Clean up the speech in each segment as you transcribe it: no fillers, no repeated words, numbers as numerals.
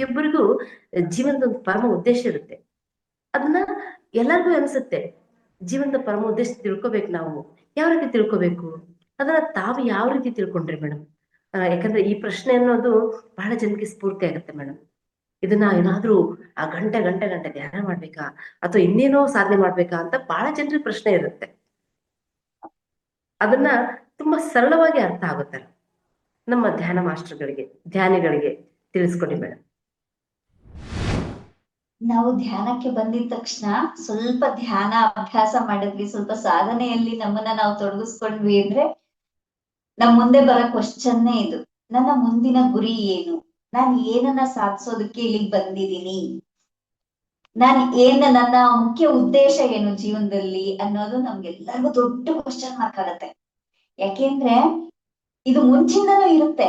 ಪ್ರತಿಯೊಬ್ಬರಿಗೂ ಜೀವನದ ಒಂದು ಪರಮ ಉದ್ದೇಶ ಇರುತ್ತೆ. ಅದನ್ನ ಎಲ್ಲರಿಗೂ ಅನ್ಸುತ್ತೆ, ಜೀವನದ ಪರಮ ಉದ್ದೇಶ ತಿಳ್ಕೊಬೇಕು ನಾವು. ಯಾವ ರೀತಿ ತಿಳ್ಕೊಬೇಕು? ಅದನ್ನ ತಾವು ಯಾವ ರೀತಿ ತಿಳ್ಕೊಂಡ್ರಿ ಮೇಡಮ್? ಯಾಕಂದ್ರೆ ಈ ಪ್ರಶ್ನೆ ಅನ್ನೋದು ಬಹಳ ಜನಕ್ಕೆ ಸ್ಫೂರ್ತಿ ಆಗುತ್ತೆ ಮೇಡಮ್. ಇದನ್ನ ಏನಾದ್ರೂ ಆ ಗಂಟೆ ಗಂಟೆ ಗಂಟೆ ಧ್ಯಾನ ಮಾಡ್ಬೇಕಾ ಅಥವಾ ಇನ್ನೇನೋ ಸಾಧನೆ ಮಾಡ್ಬೇಕಾ ಅಂತ ಬಹಳ ಜನರಿಗೆ ಪ್ರಶ್ನೆ ಇರುತ್ತೆ. ಅದನ್ನ ತುಂಬಾ ಸರಳವಾಗಿ ಅರ್ಥ ಆಗುತ್ತೆ ನಮ್ಮ ಧ್ಯಾನ ಮಾಸ್ಟರ್ಗಳಿಗೆ, ಧ್ಯಾನಿಗಳಿಗೆ ತಿಳಿಸ್ಕೊಡಿ ಮೇಡಮ್. ನಾವು ಧ್ಯಾನಕ್ಕೆ ಬಂದಿದ ತಕ್ಷಣ ಸ್ವಲ್ಪ ಧ್ಯಾನ ಅಭ್ಯಾಸ ಮಾಡಿದ್ವಿ, ಸ್ವಲ್ಪ ಸಾಧನೆಯಲ್ಲಿ ನಮ್ಮನ್ನ ನಾವು ತೊಡಗಿಸ್ಕೊಂಡ್ವಿ ಅಂದ್ರೆ ನಮ್ ಮುಂದೆ ಬರೋ ಕ್ವಶನ್ನೇ ಇದು: ನನ್ನ ಮುಂದಿನ ಗುರಿ ಏನು? ನಾನು ಏನನ್ನ ಸಾಧಿಸೋದಕ್ಕೆ ಇಲ್ಲಿಗೆ ಬಂದಿದ್ದೀನಿ? ನನ್ನ ಮುಖ್ಯ ಉದ್ದೇಶ ಏನು ಜೀವನದಲ್ಲಿ ಅನ್ನೋದು ನಮ್ಗೆಲ್ಲರಿಗೂ ದೊಡ್ಡ ಕ್ವಶನ್ ಮಾರ್ಕ್ ಆಗತ್ತೆ. ಯಾಕೆಂದ್ರೆ ಇದು ಮುಂಚಿಂದನೂ ಇರುತ್ತೆ,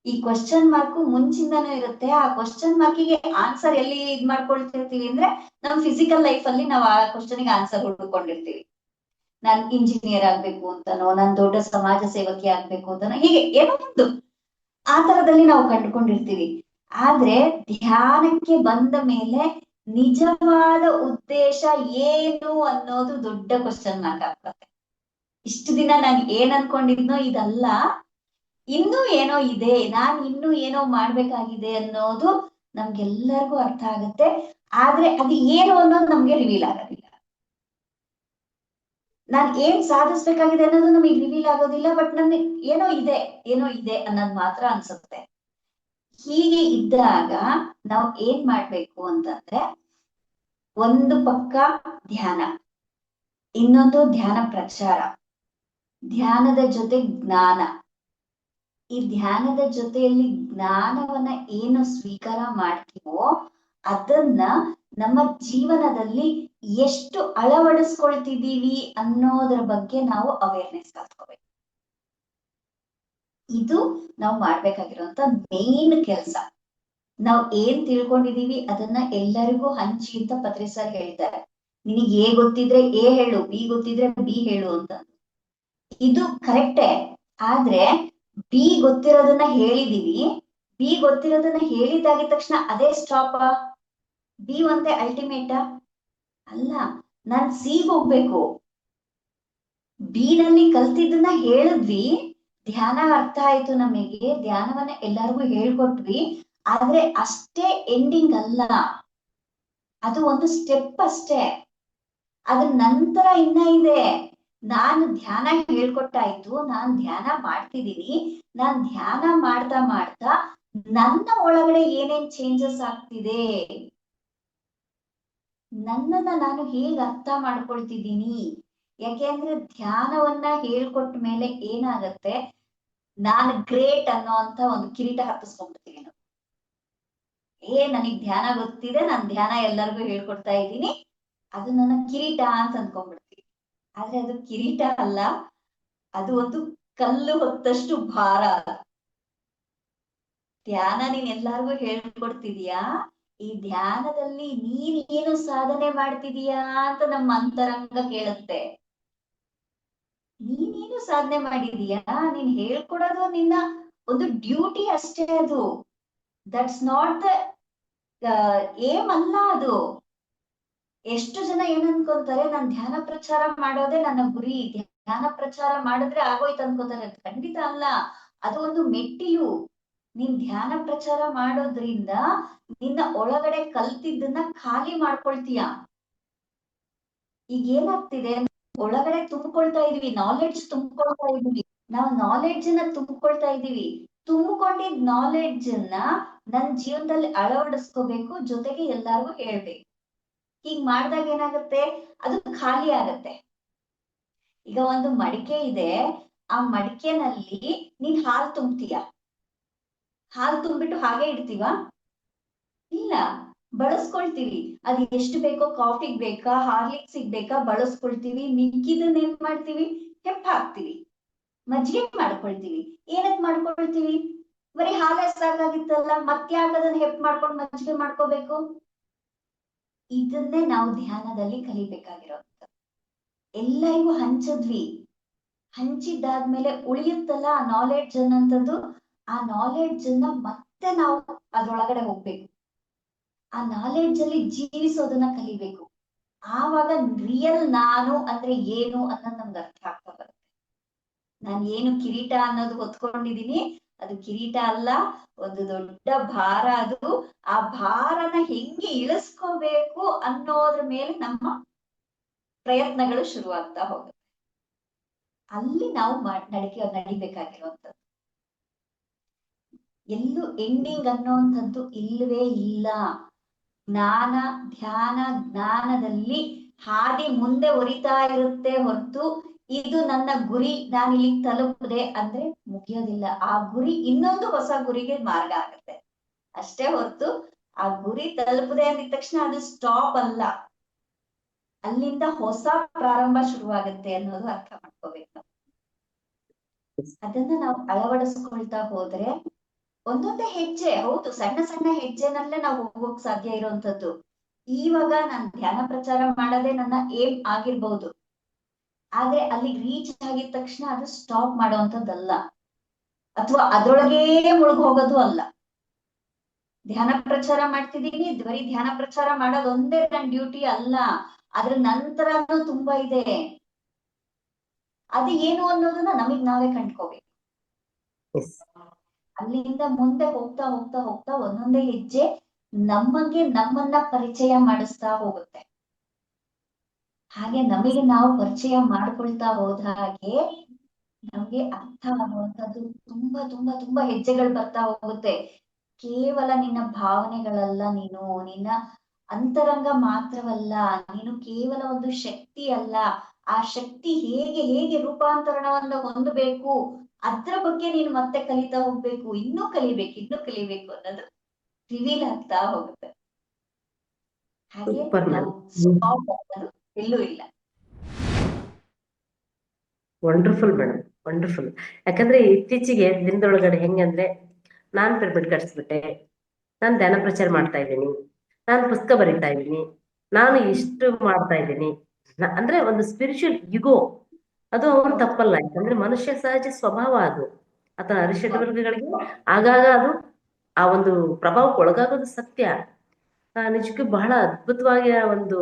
ಈ ಕ್ವಶನ್ ಮಾರ್ಕ್ ಮುಂಚಿಂದನೂ ಇರುತ್ತೆ. ಆ ಕ್ವಶನ್ ಮಾರ್ಕಿಗೆ ಆನ್ಸರ್ ಎಲ್ಲಿ ಇದ್ ಮಾಡ್ಕೊಳ್ತಿರ್ತೀವಿ ಅಂದ್ರೆ ನಮ್ ಫಿಸಿಕಲ್ ಲೈಫ್ ಅಲ್ಲಿ ನಾವು ಆ ಕ್ವಶನ್ಗೆ ಆನ್ಸರ್ ಹುಡ್ಕೊಂಡಿರ್ತೀವಿ. ನಾನ್ ಇಂಜಿನಿಯರ್ ಆಗ್ಬೇಕು ಅಂತನೋ, ನಾನ್ ದೊಡ್ಡ ಸಮಾಜ ಸೇವಕಿ ಆಗ್ಬೇಕು ಅಂತನೋ, ಹೀಗೆ ಏನೋ ಒಂದು ಆ ತರದಲ್ಲಿ ನಾವು ಕಂಡುಕೊಂಡಿರ್ತೀವಿ. ಆದ್ರೆ ಧ್ಯಾನಕ್ಕೆ ಬಂದ ಮೇಲೆ ನಿಜವಾದ ಉದ್ದೇಶ ಏನು ಅನ್ನೋದು ದೊಡ್ಡ ಕ್ವಶನ್ ಮಾರ್ಕ್ ಆಗ್ತದೆ. ಇಷ್ಟು ದಿನ ನಾನು ಏನ್ ಅನ್ಕೊಂಡಿದ್ನೋ ಇದಲ್ಲ, ಇನ್ನೂ ಏನೋ ಇದೆ, ನಾನ್ ಇನ್ನೂ ಏನೋ ಮಾಡ್ಬೇಕಾಗಿದೆ ಅನ್ನೋದು ನಮ್ಗೆಲ್ಲರಿಗೂ ಅರ್ಥ ಆಗುತ್ತೆ. ಆದ್ರೆ ಅದು ಏನು ಅನ್ನೋದು ನಮ್ಗೆ ರಿವೀಲ್ ಆಗೋದಿಲ್ಲ. ನಾನ್ ಏನ್ ಸಾಧಿಸ್ಬೇಕಾಗಿದೆ ಅನ್ನೋದು ನಮಗೆ ರಿವೀಲ್ ಆಗೋದಿಲ್ಲ. ಬಟ್ ನನ್ಗೆ ಏನೋ ಇದೆ ಅನ್ನೋದು ಮಾತ್ರ ಅನ್ಸುತ್ತೆ. ಹೀಗೆ ಇದ್ದಾಗ ನಾವು ಏನ್ ಮಾಡ್ಬೇಕು ಅಂತಂದ್ರೆ, ಒಂದು ಪಕ್ಕ ಧ್ಯಾನ, ಇನ್ನೊಂದು ಧ್ಯಾನ ಪ್ರಚಾರ, ಧ್ಯಾನದ ಜೊತೆ ಜ್ಞಾನ. ಈ ಧ್ಯಾನದ ಜೊತೆಯಲ್ಲಿ ಜ್ಞಾನವನ್ನ ಏನು ಸ್ವೀಕಾರ ಮಾಡ್ತೀವೋ ಅದನ್ನ ನಮ್ಮ ಜೀವನದಲ್ಲಿ ಎಷ್ಟು ಅಳವಡಿಸ್ಕೊಳ್ತಿದೀವಿ ಅನ್ನೋದ್ರ ಬಗ್ಗೆ ನಾವು ಅವೇರ್ನೆಸ್ ಕಲ್ತ್ಕೋಬೇಕು. ಇದು ನಾವು ಮಾಡ್ಬೇಕಾಗಿರುವಂತ ಮೇನ್ ಕೆಲಸ. ನಾವು ಏನ್ ತಿಳ್ಕೊಂಡಿದೀವಿ ಅದನ್ನ ಎಲ್ಲರಿಗೂ ಹಂಚಿ ಅಂತ ಪತ್ರಿ ಸರ್ ಹೇಳ್ತಾರೆ. ನಿನಗೆ ಎ ಗೊತ್ತಿದ್ರೆ ಎ ಹೇಳು, ಬಿ ಗೊತ್ತಿದ್ರೆ ಬಿ ಹೇಳು ಅಂತ. ಇದು ಕರೆಕ್ಟೇ. ಆದ್ರೆ ಬಿ ಗೊತ್ತಿರೋದನ್ನ ಹೇಳಿದೀವಿ, ಬಿ ಗೊತ್ತಿರೋದನ್ನ ಹೇಳಿದಾಗಿದ ತಕ್ಷಣ ಅದೇ ಸ್ಟಾಪ್? ಬಿ ಒಂದೇ ಅಲ್ಟಿಮೇಟ ಅಲ್ಲ. ನಾನ್ ಸಿ ಹೋಗ್ಬೇಕು. ಬಿ ನಲ್ಲಿ ಕಲ್ತಿದ್ದನ್ನ ಹೇಳಿದ್ವಿ, ಧ್ಯಾನ ಅರ್ಥ ಆಯ್ತು ನಮಗೆ, ಧ್ಯಾನವನ್ನ ಎಲ್ಲರಿಗೂ ಹೇಳ್ಕೊಟ್ವಿ. ಆದ್ರೆ ಅಷ್ಟೇ ಎಂಡಿಂಗ್ ಅಲ್ಲ, ಅದು ಒಂದು ಸ್ಟೆಪ್ ಅಷ್ಟೇ. ಅದ್ರ ನಂತರ ಇನ್ನ ಇದೆ. ನಾನು ಧ್ಯಾನ ಹೇಳ್ಕೊಟ್ಟಾಯ್ತು, ನಾನ್ ಧ್ಯಾನ ಮಾಡ್ತಿದ್ದೀನಿ, ನಾನ್ ಧ್ಯಾನ ಮಾಡ್ತಾ ಮಾಡ್ತಾ ನನ್ನ ಒಳಗಡೆ ಏನೇನ್ ಚೇಂಜಸ್ ಆಗ್ತಿದೆ, ನನ್ನನ್ನ ನಾನು ಹೇಗ್ ಅರ್ಥ ಮಾಡ್ಕೊಳ್ತಿದ್ದೀನಿ. ಯಾಕೆಂದ್ರೆ ಧ್ಯಾನವನ್ನ ಹೇಳ್ಕೊಟ್ಟ ಮೇಲೆ ಏನಾಗತ್ತೆ, ನಾನು ಗ್ರೇಟ್ ಅನ್ನೋ ಅಂತ ಒಂದು ಕಿರೀಟ ಹತ್ತಿಸ್ಕೊಂಡ್ಬಿಡ್ತೀವಿ ನಾವು. ನನಗ್ ಧ್ಯಾನ ಗೊತ್ತಿದೆ, ನಾನ್ ಧ್ಯಾನ ಎಲ್ಲರಿಗೂ ಹೇಳ್ಕೊಡ್ತಾ ಇದ್ದೀನಿ, ಅದು ನನ್ನ ಕಿರೀಟ ಅಂತ ಅಂದ್ಕೊಂಡ್ಬಿಡ್ತೀವಿ. ಆದ್ರೆ ಅದು ಕಿರೀಟ ಅಲ್ಲ, ಅದು ಒಂದು ಕಲ್ಲು ಹೊತ್ತಷ್ಟು ಭಾರ. ಧ್ಯಾನ ನೀನ್ ಎಲ್ಲಾರ್ಗು ಹೇಳ್ಕೊಡ್ತಿದೀಯಾ, ಈ ಧ್ಯಾನದಲ್ಲಿ ನೀನ್ ಏನು ಸಾಧನೆ ಮಾಡ್ತಿದೀಯಾ ಅಂತ ನಮ್ಮ ಅಂತರಂಗ ಕೇಳುತ್ತೆ. ನೀನೇನು ಸಾಧನೆ ಮಾಡಿದೀಯಾ, ನೀನ್ ಹೇಳ್ಕೊಡೋದು ನಿನ್ನ ಒಂದು ಡ್ಯೂಟಿ ಅಷ್ಟೇ. ಅದು ದಟ್ಸ್ ನಾಟ್ ದ ಏಮ್ ಅಲ್ಲ ಅದು. ಎಷ್ಟು ಜನ ಏನ್ ಅನ್ಕೊಂತಾರೆ, ನಾನ್ ಧ್ಯಾನ ಪ್ರಚಾರ ಮಾಡೋದೇ ನನ್ನ ಗುರಿ, ಧ್ಯಾನ ಪ್ರಚಾರ ಮಾಡಿದ್ರೆ ಆಗೋಯ್ತು ಅನ್ಕೋತಾರೆ. ಖಂಡಿತ ಅಲ್ಲ, ಅದು ಒಂದು ಮೆಟ್ಟಿಲು. ನೀನ್ ಧ್ಯಾನ ಪ್ರಚಾರ ಮಾಡೋದ್ರಿಂದ ನಿನ್ನ ಒಳಗಡೆ ಕಲ್ತಿದ್ದನ್ನ ಖಾಲಿ ಮಾಡ್ಕೊಳ್ತೀಯ. ಈಗ ಏನಾಗ್ತಿದೆ, ಒಳಗಡೆ ತುಂಬಿಕೊಳ್ತಾ ಇದೀವಿ, ನಾಲೆಡ್ಜ್ ತುಂಬಿಕೊಳ್ತಾ ಇದೀವಿ, ನಾವು ನಾಲೆಡ್ಜ್ ನ ತುಂಬಿಕೊಳ್ತಾ ಇದೀವಿ. ತುಂಬಿಕೊಂಡಿದ್ ನಾಲೆಡ್ಜ್ ಅನ್ನ ನನ್ ಜೀವನದಲ್ಲಿ ಅಳವಡಿಸ್ಕೋಬೇಕು, ಜೊತೆಗೆ ಎಲ್ಲಾರ್ಗು ಹೇಳ್ಬೇಕು. ಹೀಗ್ ಮಾಡ್ದಾಗ ಏನಾಗುತ್ತೆ, ಅದು ಖಾಲಿ ಆಗತ್ತೆ. ಈಗ ಒಂದು ಮಡಿಕೆ ಇದೆ, ಆ ಮಡಿಕೆನಲ್ಲಿ ನೀನ್ ಹಾಲು ತುಂಬ್ತೀಯ, ಹಾಲು ತುಂಬಿಟ್ಟು ಹಾಗೆ ಇಡ್ತೀವ? ಇಲ್ಲ, ಬಳಸ್ಕೊಳ್ತೀವಿ. ಅದ್ ಎಷ್ಟು ಬೇಕೋ, ಕಾಫಿಗ್ ಬೇಕಾ, ಹಾರ್ಲಿಕ್ಸ್ ಬೇಕಾ, ಬಳಸ್ಕೊಳ್ತೀವಿ. ಮಿಕ್ಕಿದನ್ನ ಏನ್ ಮಾಡ್ತೀವಿ, ಹೆಪ್ಪ ಹಾಕ್ತಿವಿ, ಮಜ್ಜಿಗೆ ಮಾಡ್ಕೊಳ್ತೀವಿ. ಏನಕ್ ಮಾಡ್ಕೊಳ್ತೀವಿ? ಬರೀ ಹಾಲೇ ಸಾಕಾಗಿತ್ತಲ್ಲ, ಮತ್ತ್ಯಾಕ್ ಅದನ್ನ ಹೆಪ್ ಮಾಡ್ಕೊಂಡು ಮಜ್ಜಿಗೆ ಮಾಡ್ಕೋಬೇಕು? ಇದನ್ನೇ ನಾವು ಧ್ಯಾನದಲ್ಲಿ ಕಲಿಬೇಕಾಗಿರೋದು. ಎಲ್ಲರಿಗೂ ಹಂಚಿದ್ವಿ, ಹಂಚಿದ್ದಾದ್ಮೇಲೆ ಉಳಿಯುತ್ತಲ್ಲ ಆ ನಾಲೆಡ್ಜ್ ಅನ್ನಂಥದ್ದು, ಆ ನಾಲೆಡ್ಜ್ ಅನ್ನ ಮತ್ತೆ ನಾವು ಅದ್ರೊಳಗಡೆ ಹೋಗ್ಬೇಕು. ಆ ನಾಲೆಡ್ಜ್ ಅಲ್ಲಿ ಜೀವಿಸೋದನ್ನ ಕಲಿಬೇಕು. ಆವಾಗ ರಿಯಲ್ ನಾನು ಅಂದ್ರೆ ಏನು ಅನ್ನೋದು ನಮ್ಗೆ ಅರ್ಥ ಆಗ್ತಾ ಬರುತ್ತೆ. ನಾನು ಏನು ಕಿರೀಟ ಅನ್ನೋದು ಹೊತ್ಕೊಂಡಿದೀನಿ, ಅದು ಕಿರೀಟ ಅಲ್ಲ, ಒಂದು ದೊಡ್ಡ ಭಾರ ಅದು. ಆ ಭಾರನ ಹೆಂಗೆ ಇಳಿಸ್ಕೋಬೇಕು ಅನ್ನೋದ್ರ ಮೇಲೆ ನಮ್ಮ ಪ್ರಯತ್ನಗಳು ಶುರುವಾಗ್ತಾ ಹೋಗುತ್ತೆ. ಅಲ್ಲಿ ನಾವು ನಡಿಬೇಕಾಗಿರುವಂಥದ್ದು. ಎಲ್ಲೂ ಎಂಡಿಂಗ್ ಅನ್ನೋಂಥದ್ದು ಇಲ್ಲವೇ ಇಲ್ಲ. ಜ್ಞಾನ, ಧ್ಯಾನ, ಜ್ಞಾನದಲ್ಲಿ ಹಾದಿ ಮುಂದೆ ಒರಿತಾ ಇರುತ್ತೆ ಹೊರತು ಇದು ನನ್ನ ಗುರಿ, ನಾನು ಇಲ್ಲಿ ತಲುಪದೆ ಅಂದ್ರೆ ಮುಗಿಯೋದಿಲ್ಲ. ಆ ಗುರಿ ಇನ್ನೊಂದು ಹೊಸ ಗುರಿಗೆ ಮಾರ್ಗ ಆಗುತ್ತೆ ಅಷ್ಟೇ ಹೊರತು ಆ ಗುರಿ ತಲುಪದೆ ಅಂದಿದ ತಕ್ಷಣ ಅದು ಸ್ಟಾಪ್ ಅಲ್ಲ, ಅಲ್ಲಿಂದ ಹೊಸ ಪ್ರಾರಂಭ ಶುರುವಾಗುತ್ತೆ ಅನ್ನೋದು ಅರ್ಥ ಮಾಡ್ಕೋಬೇಕು. ಅದನ್ನ ನಾವು ಅಳವಡಿಸ್ಕೊಳ್ತಾ ಹೋದ್ರೆ ಒಂದೊಂದೇ ಹೆಜ್ಜೆ, ಹೌದು ಸಣ್ಣ ಸಣ್ಣ ಹೆಜ್ಜೆನಲ್ಲೇ ನಾವು ಹೋಗೋಕ್ ಸಾಧ್ಯ ಇರುವಂತದ್ದು. ಇವಾಗ ನಾನು ಧ್ಯಾನ ಪ್ರಚಾರ ಮಾಡೋದೇ ನನ್ನ ಏಮ್ ಆಗಿರ್ಬಹುದು, ಆದ್ರೆ ಅಲ್ಲಿ ರೀಚ್ ಆಗಿದ ತಕ್ಷಣ ಅದು ಸ್ಟಾಪ್ ಮಾಡುವಂತದ್ದಲ್ಲ, ಅಥವಾ ಅದ್ರೊಳಗೇ ಮುಳುಗ್ ಹೋಗೋದು ಅಲ್ಲ. ಧ್ಯಾನ ಪ್ರಚಾರ ಮಾಡ್ತಿದ್ದೀನಿ, ಬರೀ ಧ್ಯಾನ ಪ್ರಚಾರ ಮಾಡೋದೊಂದೇ ನನ್ನ ಡ್ಯೂಟಿ ಅಲ್ಲ, ಅದ್ರ ನಂತರನೂ ತುಂಬಾ ಇದೆ. ಅದು ಏನು ಅನ್ನೋದನ್ನ ನಮಗ್ ನಾವೇ ಕಂಡ್ಕೋಬೇಕು. ಅಲ್ಲಿಂದ ಮುಂದೆ ಹೋಗ್ತಾ ಹೋಗ್ತಾ ಹೋಗ್ತಾ ಒಂದೊಂದೇ ಹೆಜ್ಜೆ ನಮಗೆ ನಮ್ಮನ್ನ ಪರಿಚಯ ಮಾಡಿಸ್ತಾ ಹೋಗುತ್ತೆ. ಹಾಗೆ ನಮಗೆ ನಾವು ಪರಿಚಯ ಮಾಡ್ಕೊಳ್ತಾ ಹೋದ ಹಾಗೆ ನಮ್ಗೆ ಅರ್ಥ ಆಗುವಂತದ್ದು ತುಂಬಾ ತುಂಬಾ ತುಂಬಾ ಹೆಜ್ಜೆಗಳು ಬರ್ತಾ ಹೋಗುತ್ತೆ. ಕೇವಲ ನಿನ್ನ ಭಾವನೆಗಳಲ್ಲ, ನೀನು ನಿನ್ನ ಅಂತರಂಗ ಮಾತ್ರವಲ್ಲ, ನೀನು ಕೇವಲ ಒಂದು ಶಕ್ತಿ ಅಲ್ಲ. ಆ ಶಕ್ತಿ ಹೇಗೆ ಹೇಗೆ ರೂಪಾಂತರಣವನ್ನ ಹೊಂದಬೇಕು ಅದ್ರ ಬಗ್ಗೆ ನೀನು ಮತ್ತೆ ಕಲಿತಾ ಹೋಗ್ಬೇಕು, ಇನ್ನೂ ಕಲಿಬೇಕು ಅನ್ನೋದು ರಿವೀಲ್ ಆಗ್ತಾ ಹೋಗುತ್ತೆ. ಹಾಗೆ ನಾವು ಸ್ಟಾಪ್ ಅನ್ನೋದು ಎಲ್ಲೂ ಇಲ್ಲ. Wonderful madam, wonderful. ಯಾಕಂದ್ರೆ ಇತ್ತೀಚೆಗೆ ದಿನದೊಳಗಡೆ ಹೆಂಗಂದ್ರೆ, ನಾನ್ ಪಿರಮಿಡ್ ಕಟ್ಸ್ಬಿಟ್ಟೆ, ನಾನು ಧ್ಯಾನ ಪ್ರಚಾರ ಮಾಡ್ತಾ ಇದ್ದೀನಿ, ನಾನು ಪುಸ್ತಕ ಬರೀತಾ ಇದ್ದೀನಿ, ನಾನು ಇಷ್ಟು ಮಾಡ್ತಾ ಇದ್ದೀನಿ ಅಂದ್ರೆ ಒಂದು ಸ್ಪಿರಿಚುವಲ್ ಯುಗೋ. ಅದು ಅವನು ತಪ್ಪಲ್ಲ, ಯಾಕಂದ್ರೆ ಮನುಷ್ಯ ಸಹಜ ಸ್ವಭಾವ ಅದು. ಆತನ ಅರಿಷಡ್ವರ್ಗಗಳಿಗೆ ಆಗಾಗ ಅದು ಆ ಒಂದು ಪ್ರಭಾವಕ್ಕೆ ಒಳಗಾಗೋದು ಸತ್ಯ. ನಿಜಕ್ಕೂ ಬಹಳ ಅದ್ಭುತವಾಗಿ ಒಂದು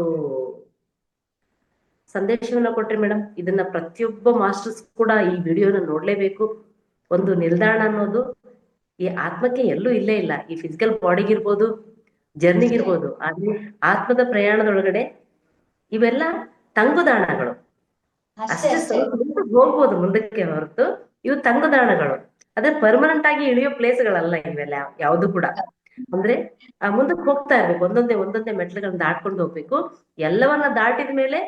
ಸಂದೇಶವನ್ನ ಕೊಟ್ರಿ ಮೇಡಮ್. ಇದನ್ನ ಪ್ರತಿಯೊಬ್ಬ ಮಾಸ್ಟರ್ಸ್ ಕೂಡ ಈ ವಿಡಿಯೋನ ನೋಡ್ಲೇಬೇಕು. ಒಂದು ನಿಲ್ದಾಣ ಅನ್ನೋದು ಈ ಆತ್ಮಕ್ಕೆ ಎಲ್ಲೂ ಇಲ್ಲೇ ಇಲ್ಲ. ಈ ಫಿಸಿಕಲ್ ಬಾಡಿಗಿರ್ಬೋದು, ಜರ್ನಿಗಿರ್ಬೋದು, ಆದ್ರೆ ಆತ್ಮದ ಪ್ರಯಾಣದೊಳಗಡೆ ಇವೆಲ್ಲ ತಂಗುದಾಣಗಳು. ಅಷ್ಟೇ ಸ್ವಲ್ಪ ಹೋಗ್ಬೋದು ಮುಂದಕ್ಕೆ ಹೊರತು ಇವು ತಂಗುದಾಣಗಳು. ಅದೇ ಪರ್ಮನೆಂಟ್ ಆಗಿ ಇಳಿಯೋ ಪ್ಲೇಸ್ಗಳಲ್ಲ ಇವೆಲ್ಲ ಯಾವುದು ಕೂಡ. ಅಂದ್ರೆ ಮುಂದಕ್ಕೆ ಹೋಗ್ತಾ ಇರ್ಬೇಕು, ಒಂದೊಂದೇ ಮೆಟ್ಲುಗಳನ್ನ ದಾಟ್ಕೊಂಡು ಹೋಗ್ಬೇಕು. ಎಲ್ಲವನ್ನ ದಾಟಿದ ಮೇಲೆ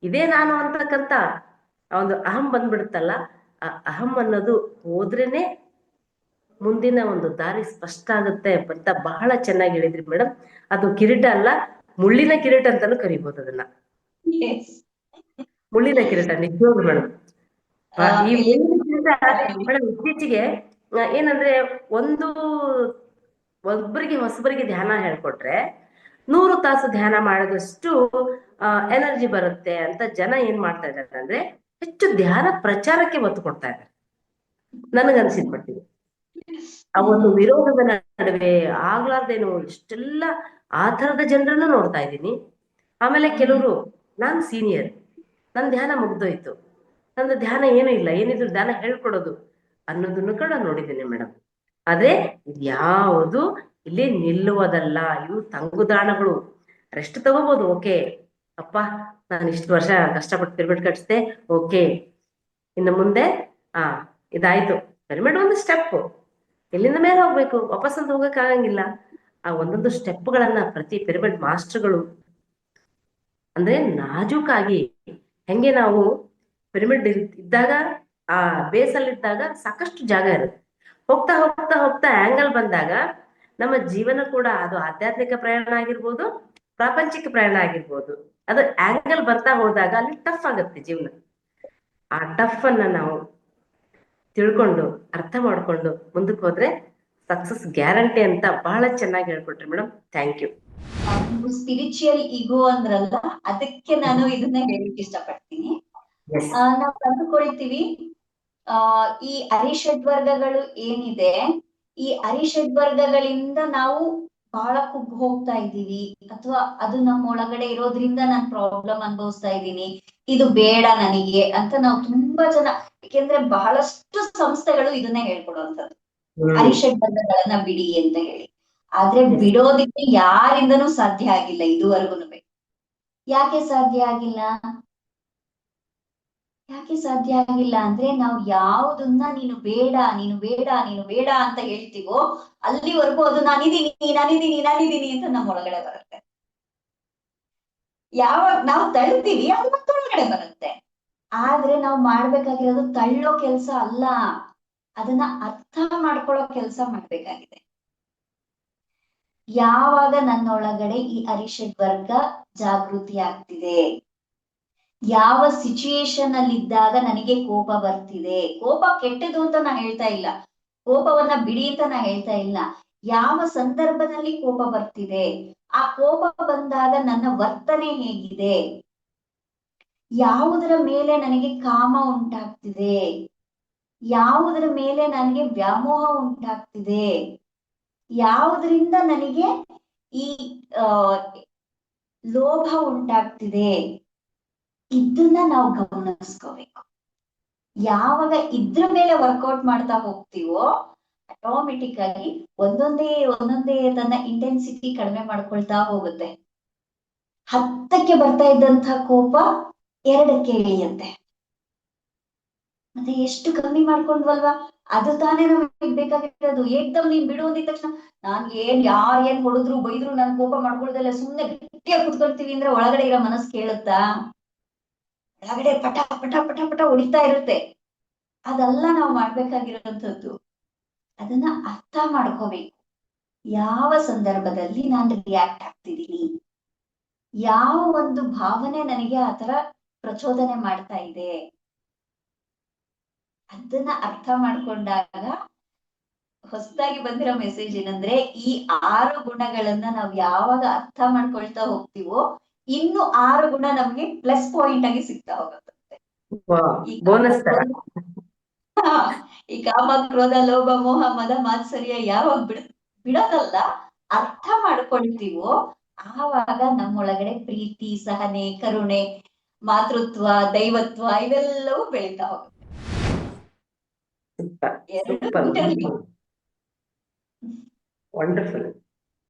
ಇದೇ ನಾನು ಅಂತಕ್ಕಂತ ಒಂದು ಅಹಂ ಬಂದ್ಬಿಡುತ್ತಲ್ಲ, ಆ ಅಹಂ ಅನ್ನೋದು ಹೋದ್ರೇನೆ ಮುಂದಿನ ಒಂದು ದಾರಿ ಸ್ಪಷ್ಟ ಆಗುತ್ತೆ ಅಂತ ಬಹಳ ಚೆನ್ನಾಗಿ ಹೇಳಿದ್ರಿ ಮೇಡಮ್. ಅದು ಕಿರೀಟ ಅಲ್ಲ, ಮುಳ್ಳಿನ ಕಿರೀಟ ಅಂತಾನು ಕರಿಬಹುದು ಅದನ್ನ. ಮುಳ್ಳಿನ ಕಿರೀಟ ನಿಜವಾಗ್ಲು ಮೇಡಮ್. ಈ ಮುಳ್ಳಿನ ಕಿರೀಟ ಮೇಡಮ್ ಇತ್ತೀಚೆಗೆ ಏನಂದ್ರೆ, ಒಬ್ಬರಿಗೆ ಹೊಸಬರಿಗೆ ಧ್ಯಾನ ಹೇಳ್ಕೊಟ್ರೆ 100 ತಾಸು ಧ್ಯಾನ ಮಾಡಿದಷ್ಟು ಎನರ್ಜಿ ಬರುತ್ತೆ ಅಂತ ಜನ ಏನ್ ಮಾಡ್ತಾ ಇದ್ದಾರೆ ಅಂದ್ರೆ, ಹೆಚ್ಚು ಧ್ಯಾನ ಪ್ರಚಾರಕ್ಕೆ ಒತ್ತು ಕೊಡ್ತಾ ಇದ್ದಾರೆ. ನನಗನ್ಸಿದ್ ಮಟ್ಟಿಗೆ ಆ ಒಂದು ವಿರೋಧದ ನಡುವೆ ಆಗ್ಲಾರ್ದೇನು ಇಷ್ಟೆಲ್ಲ ಆ ಥರದ ಜನರನ್ನು ನೋಡ್ತಾ ಇದ್ದೀನಿ. ಆಮೇಲೆ ಕೆಲವರು, ನಾನ್ ಸೀನಿಯರ್, ನನ್ ಧ್ಯಾನ ಮುಗ್ದೋಯ್ತು, ನಂದು ಧ್ಯಾನ ಏನೂ ಇಲ್ಲ, ಏನಿದ್ರು ಧ್ಯಾನ ಹೇಳ್ಕೊಡೋದು ಅನ್ನೋದನ್ನು ಕೂಡ ನೋಡಿದ್ದೀನಿ ಮೇಡಮ್. ಆದ್ರೆ ಇದ್ಯಾವುದು ಇಲ್ಲಿ ನಿಲ್ಲುವುದಲ್ಲ, ಇವು ತಂಗುದಾಣಗಳು. ರೆಸ್ಟ್ ತಗೋಬಹುದು, ಓಕೆ ಅಪ್ಪ ನಾನು ಇಷ್ಟು ವರ್ಷ ಕಷ್ಟಪಟ್ಟು ಪಿರಮಿಡ್ ಕಟ್ಸ್ದೆ, ಓಕೆ ಇನ್ನು ಮುಂದೆ ಇದಾಯ್ತು, ಪಿರಮಿಡ್ ಒಂದು ಸ್ಟೆಪ್, ಇಲ್ಲಿಂದ ಮೇಲೆ ಹೋಗ್ಬೇಕು, ವಾಪಸ್ ಅಂತ ಹೋಗಕ್ ಆಗಂಗಿಲ್ಲ. ಆ ಒಂದೊಂದು ಸ್ಟೆಪ್ಗಳನ್ನ ಪ್ರತಿ ಪಿರಮಿಡ್ ಮಾಸ್ಟರ್ಗಳು ಅಂದ್ರೆ ನಾಜೂಕಾಗಿ, ಹೆಂಗೆ ನಾವು ಪಿರಮಿಡ್ ಇದ್ದಾಗ ಆ ಬೇಸಲ್ಲಿದ್ದಾಗ ಸಾಕಷ್ಟು ಜಾಗ ಇರುತ್ತೆ, ಹೋಗ್ತಾ ಹೋಗ್ತಾ ಹೋಗ್ತಾ ಆಂಗಲ್ ಬಂದಾಗ ನಮ್ಮ ಜೀವನ ಕೂಡ, ಅದು ಆಧ್ಯಾತ್ಮಿಕ ಪ್ರಯಾಣ ಆಗಿರ್ಬೋದು, ಪ್ರಾಪಂಚಿಕ ಪ್ರಯಾಣ ಆಗಿರ್ಬೋದು, ಅದು ಆಂಗಲ್ ಬರ್ತಾ ಹೋದಾಗ ಅಲ್ಲಿ ಟಫ್ ಆಗುತ್ತೆ ಜೀವನ. ಆ ಟಫ್ ಅನ್ನ ನಾವು ತಿಳ್ಕೊಂಡು ಅರ್ಥ ಮಾಡ್ಕೊಂಡು ಮುಂದಕ್ಕೆ ಹೋದ್ರೆ ಸಕ್ಸಸ್ ಗ್ಯಾರಂಟಿ ಅಂತ ಬಹಳ ಚೆನ್ನಾಗಿ ಹೇಳ್ಕೊಟ್ರಿ madam. Thank you. Spiritual ego ಅಂದ್ರಲ್ಲ, ಅದಕ್ಕೆ ನಾನು ಇದನ್ನ ಹೇಳಿಕ್ ಇಷ್ಟಪಡ್ತೀನಿ. ನಾವು ಕಂಡುಕೊಳ್ತೀವಿ, ಈ ಅರಿಷಡ್ವರ್ಗಗಳು ಏನಿದೆ, ಈ ಅರಿಷಡ್ವರ್ಗಗಳಿಂದ ನಾವು ಬಹಳ ಕುಗ್ಗ್ ಹೋಗ್ತಾ ಇದ್ದೀವಿ, ಅಥವಾ ಅದು ನಮ್ಮ ಒಳಗಡೆ ಇರೋದ್ರಿಂದ ನಾನು ಪ್ರಾಬ್ಲಮ್ ಅನುಭವಿಸ್ತಾ ಇದ್ದೀನಿ, ಇದು ಬೇಡ ನನಗೆ ಅಂತ ನಾವು ತುಂಬಾ ಜನ, ಯಾಕೆಂದ್ರೆ ಬಹಳಷ್ಟು ಸಂಸ್ಥೆಗಳು ಇದನ್ನೇ ಹೇಳ್ಕೊಡುವಂಥದ್ದು, ಅರಿಷಡ್ ಬಂಧಗಳನ್ನ ಬಿಡಿ ಅಂತ ಹೇಳಿ. ಆದ್ರೆ Yes. ಬಿಡೋದಿಕ್ಕೆ ಯಾರಿಂದನೂ ಸಾಧ್ಯ ಆಗಿಲ್ಲ ಇದುವರೆಗೂ. ಯಾಕೆ ಸಾಧ್ಯ ಆಗಿಲ್ಲ? ಯಾಕೆ ಸಾಧ್ಯ ಆಗಿಲ್ಲ ಅಂದ್ರೆ ನಾವು ಯಾವುದನ್ನ ನೀನು ಬೇಡ ನೀನು ಬೇಡ ನೀನು ಬೇಡ ಅಂತ ಹೇಳ್ತೀವೋ ಅಲ್ಲಿವರೆಗೂ ಅದು ನಾನಿದ್ದೀನಿ ಅಂತ ನಮ್ಮ ಒಳಗಡೆ ಬರುತ್ತೆ. ಯಾವಾಗ ನಾವು ತಳ್ತೀವಿ ಅದು ಮತ್ತೊಳಗಡೆ ಬರುತ್ತೆ. ಆದ್ರೆ ನಾವು ಮಾಡ್ಬೇಕಾಗಿರೋದು ತಳ್ಳೋ ಕೆಲ್ಸ ಅಲ್ಲ, ಅದನ್ನ ಅರ್ಥ ಮಾಡ್ಕೊಳ್ಳೋ ಕೆಲ್ಸ ಮಾಡ್ಬೇಕಾಗಿದೆ. ಯಾವಾಗ ನನ್ನೊಳಗಡೆ ಈ ಅರಿಷಡ್ ವರ್ಗ ಜಾಗೃತಿ ಆಗ್ತಿದೆ, ಯಾವ ಸಿಚುಯೇಷನ್ ಅಲ್ಲಿ ಇದ್ದಾಗ ನನಗೆ ಕೋಪ ಬರ್ತಿದೆ, ಕೋಪ ಕೆಟ್ಟದು ಅಂತ ನಾ ಹೇಳ್ತಾ ಇಲ್ಲ, ಕೋಪವನ್ನ ಬಿಡಿ ಅಂತ ನಾ ಹೇಳ್ತಾ ಇಲ್ಲ, ಯಾವ ಸಂದರ್ಭದಲ್ಲಿ ಕೋಪ ಬರ್ತಿದೆ, ಆ ಕೋಪ ಬಂದಾಗ ನನ್ನ ವರ್ತನೆ ಹೇಗಿದೆ, ಯಾವುದರ ಮೇಲೆ ನನಗೆ ಕಾಮ ಉಂಟಾಗ್ತಿದೆ, ಯಾವುದರ ಮೇಲೆ ನನಗೆ ವ್ಯಾಮೋಹ ಉಂಟಾಗ್ತಿದೆ, ಯಾವುದರಿಂದ ನನಗೆ ಈ ಲೋಭ ಉಂಟಾಗ್ತಿದೆ, ಇದನ್ನ ನಾವು ಗಮನಿಸ್ಕೋಬೇಕು. ಯಾವಾಗ ಇದ್ರ ಮೇಲೆ ವರ್ಕೌಟ್ ಮಾಡ್ತಾ ಹೋಗ್ತೀವೋ ಆಟೋಮೆಟಿಕ್ ಆಗಿ ಒಂದೊಂದೇ ತನ್ನ ಇಂಟೆನ್ಸಿಟಿ ಕಡಿಮೆ ಮಾಡ್ಕೊಳ್ತಾ ಹೋಗುತ್ತೆ. 10ಕ್ಕೆ ಬರ್ತಾ ಇದ್ದಂತ ಕೋಪ 2ಕ್ಕೆ ಇಳಿಯುತ್ತೆ. ಮತ್ತೆ ಎಷ್ಟು ಕಮ್ಮಿ ಮಾಡ್ಕೊಂಡ್ವಲ್ವಾ? ಅದು ತಾನೇ ನಮ್ಗೆ ಬೇಕಾಗಿರೋದು. ಏಕ್ದಮ್ ನೀನ್ ಬಿಡು ಅಂದಿದ ತಕ್ಷಣ ನಾನ್ ಯಾರ್ ಏನ್ ಹೊಡೆದ್ರು ಬೈದ್ರು ನನ್ ಕೋಪ ಮಾಡ್ಕೊಳ್ದಲ್ಲ ಸುಮ್ನೆ ಗಟ್ಟಿಯಾಗಿ ಕುತ್ಕೊಳ್ತೀವಿ ಅಂದ್ರೆ ಒಳಗಡೆ ಇರೋ ಮನಸ್ಸು ಕೇಳುತ್ತಾ? ಒಳಗಡೆ ಪಟ ಪಟ ಪಟ ಪಟ ಹೊಡಿತಾ ಇರುತ್ತೆ. ಅದೆಲ್ಲ ನಾವು ಮಾಡ್ಬೇಕಾಗಿರೋಂಥದ್ದು. ಅದನ್ನ ಅರ್ಥ ಮಾಡ್ಕೋಬೇಕು. ಯಾವ ಸಂದರ್ಭದಲ್ಲಿ ನಾನು ರಿಯಾಕ್ಟ್ ಆಗ್ತಿದ್ದೀನಿ, ಯಾವ ಒಂದು ಭಾವನೆ ನನಗೆ ಆತರ ಪ್ರಚೋದನೆ ಮಾಡ್ತಾ ಇದೆ, ಅದನ್ನ ಅರ್ಥ ಮಾಡ್ಕೊಂಡಾಗ ಹೊಸದಾಗಿ ಬಂದಿರೋ ಮೆಸೇಜ್ ಏನಂದ್ರೆ, ಈ 6 ಗುಣಗಳನ್ನ ನಾವು ಯಾವಾಗ ಅರ್ಥ ಮಾಡ್ಕೊಳ್ತಾ ಹೋಗ್ತೀವೋ ಇನ್ನು 6 ಗುಣ ನಮ್ಗೆ ಪ್ಲಸ್ ಪಾಯಿಂಟ್ ಆಗಿ ಸಿಗ್ತಾ ಹೋಗುತ್ತೆ. ಬೋನಸ್ ತರ. ಈ ಕಾಮ ಕ್ರೋಧ ಲೋಭ ಮೋಹ ಮದ ಮಾತ್ಸರ್ಯ ಯಾವಾಗ ಬಿಡೋದಲ್ಲ, ಅರ್ಥ ಮಾಡ್ಕೊಳ್ತೀವೋ ಆವಾಗ ನಮ್ಮೊಳಗಡೆ ಪ್ರೀತಿ, ಸಹನೆ, ಕರುಣೆ, ಮಾತೃತ್ವ, ದೈವತ್ವ ಇವೆಲ್ಲವೂ ಬೆಳೀತಾ ಹೋಗುತ್ತೆ. Super, super, wonderful.